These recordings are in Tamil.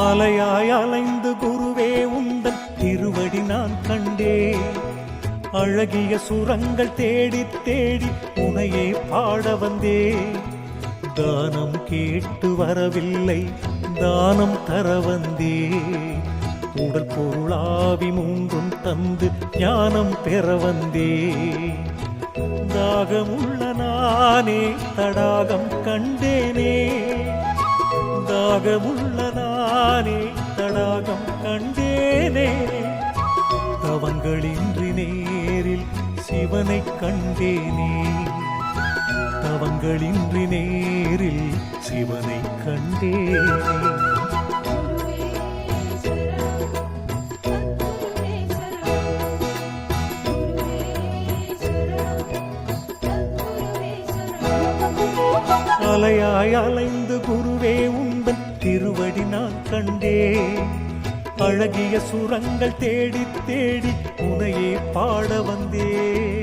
அலையாய் அலைந்து குருவே உந்தன் திருவடி நான் கண்டேன். அழகிய சுரங்கள் தேடி தேடி உனையே பாட வந்தேன். தானம் கேட்டு வரவில்லை, தானம் தர வந்தேன். உடல் பொருளாவி மூன்றும் தந்து ஞானம் பெற வந்தேன். தாகமுள்ள நானே தடாகம் கண்டேனே, தாகமுள்ள நானே தடாகம் கண்டேனே. தவங்களின்றி நேரில் சிவனை கண்டேனே, தவங்களின்றி நேரில் சிவனை கண்டேனே. அலையாய் அலைந்து குருவே உந்தன் திருவடி நான் கண்டேன். அழகிய சுரங்கள் தேடி தேடி உனையே பாட வந்தேன்.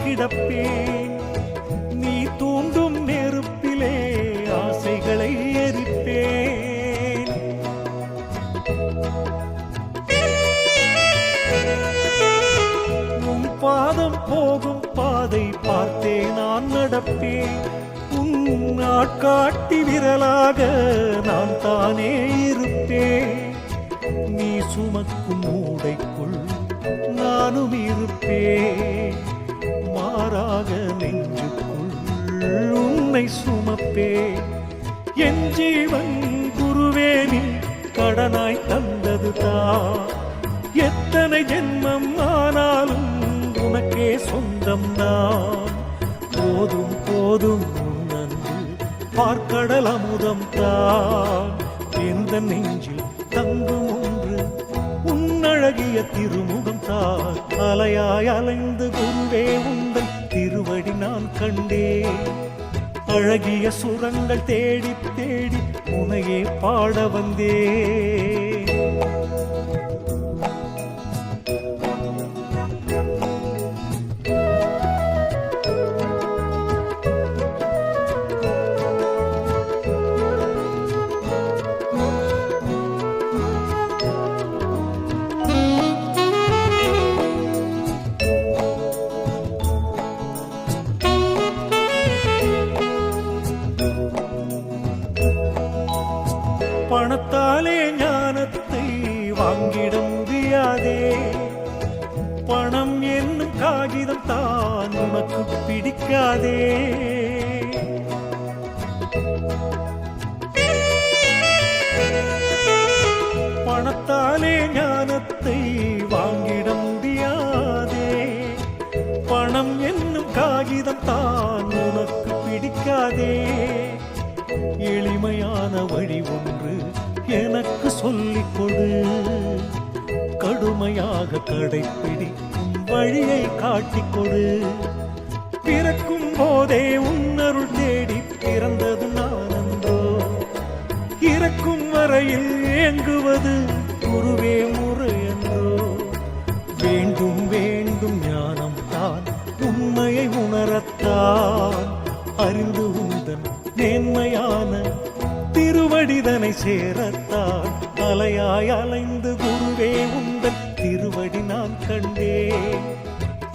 கிடப்பேன், நீ தூண்டும் நெருப்பிலே ஆசைகளை எரிப்பேன். உன் பாதம் போகும் பாதை பார்த்தே நான் நடப்பேன். உன் நாட்காட்டி விரலாக நான் தானே இருப்பேன். நீ சுமக்கும் மூடைக்குள் நானும் இருப்பேன். மாறாக நெஞ்சுக்குள் உன்னை சுமப்பே. என் ஜீவன் குருவே நீ கடனாய் தந்ததுதான். எத்தனை ஜென்மம் ஆனாலும் உனக்கே சொந்தம் நான். போதும் போதும் உன்னன்று பார்க்கடல் அமுதம் தான். எந்த நெஞ்சில் தங்கும் ஒன்று உன்னழகிய திருமுகம் தான். அலையாய் அலைந்து குருவே உந்தன் திருவடி நான் கண்டேன். அழகிய சுரங்கள் தேடி தேடி உனையே பாட வந்தேன். பணத்தாலே ஞானத்தை வாங்கிட முடியாதே. பணம் என்னும் காகிதம் தான் உனக்கு பிடிக்காதே. பணத்தாலே ஞானத்தை வாங்கிட முடியாதே. பணம் என்னும் காகிதம் தான் உனக்கு பிடிக்காதே. எளிமையான வழி ஒன்று எனக்கு சொல்லிக் கொடு. கடுமையாக கடைப்பிடிக்கும் வழியை காட்டிக் கொடு. பிறக்கும் போதே உன்னருள் தேடி பிறந்தது நானந்தோ. இறக்கும் வரையில் ஏங்குவது குருவே முறையன்றோ. வேண்டும் வேண்டும் ஞானம் தான் உண்மையை உணரத்தான். அறிந்து உந்தன் மேன்மையான திருவடிதனை சேரத்தான். அலையாய் அலைந்து குருவே உந்தன் திருவடி நான் கண்டேன்.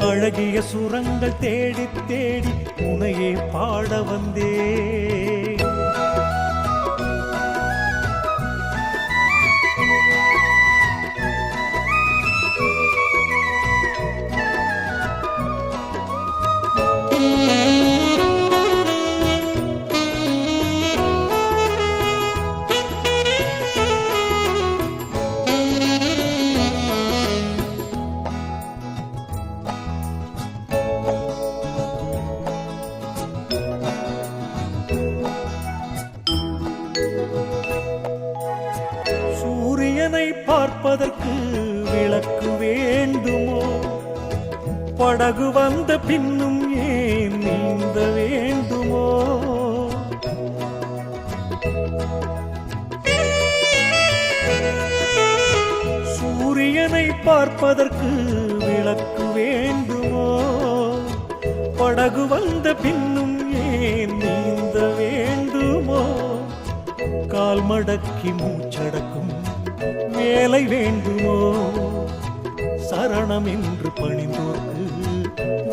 அழகிய சுரங்கள் தேடி தேடி உனையே பாட வந்தேன். பார்ப்பதற்கு விளக்கு வேண்டுமோ? படகு வந்த பின்னும் ஏன் நீந்த வேண்டுமோ? சூரியனை பார்ப்பதற்கு விளக்கு வேண்டுமோ? படகு வந்த பின்னும் ஏன் நீந்த வேண்டுமோ? கால் மடக்கி மூச்சடக்கும் வேலை வேண்டுமோ? சரணம் என்று பணிந்தோர்க்கு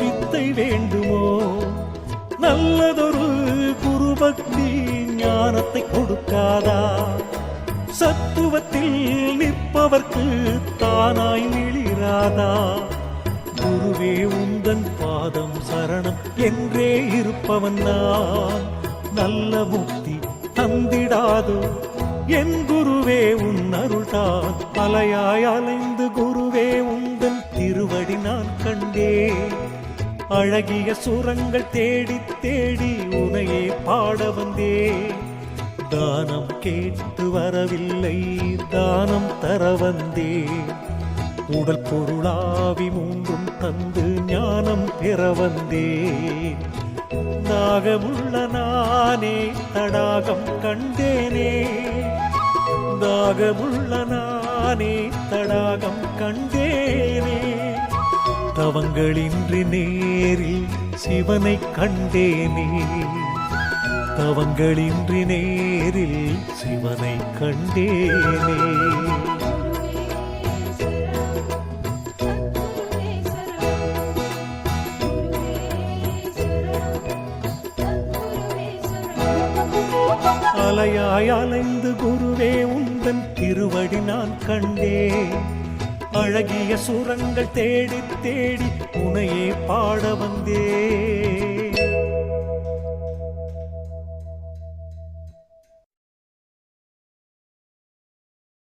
வித்தை வேண்டுமோ? நல்லதொரு குருபக்தி ஞானத்தை கொடுக்காதா? சத்துவத்தில் நிற்பவர்க்கு தானாய் மிளிராதா? குருவே உந்தன் பாதம் சரணம் என்றே இருப்பவன் நான். நல்ல முக்தி தந்திடாதோ என் குருவே உன் அருள்தான். அலையாய் அலைந்து குருவே உந்தன் திருவடி நான் கண்டேன். அழகிய சுரங்கள் தேடி தேடி உனையே பாட வந்தேன். தானம் கேட்டு வரவில்லை, தானம் தர வந்தேன். உடல் பொருளாவி மூன்றும் தந்து ஞானம் பெற வந்தேன். தாகமுள்ள நானே தடாகம் கண்டேனே, தாகமுள்ள நானே தடாகம் கண்டேனே. தவங்களின்றி நேரில் சிவனை கண்டேனே, தவங்களின்றி நேரில் சிவனை கண்டேனே. அலையாய் அலைந்து குருவே உந்தன் திருவடி நான் கண்டேன். அழகிய சுரங்கள் தேடி தேடி உனையே பாட வந்தேன்.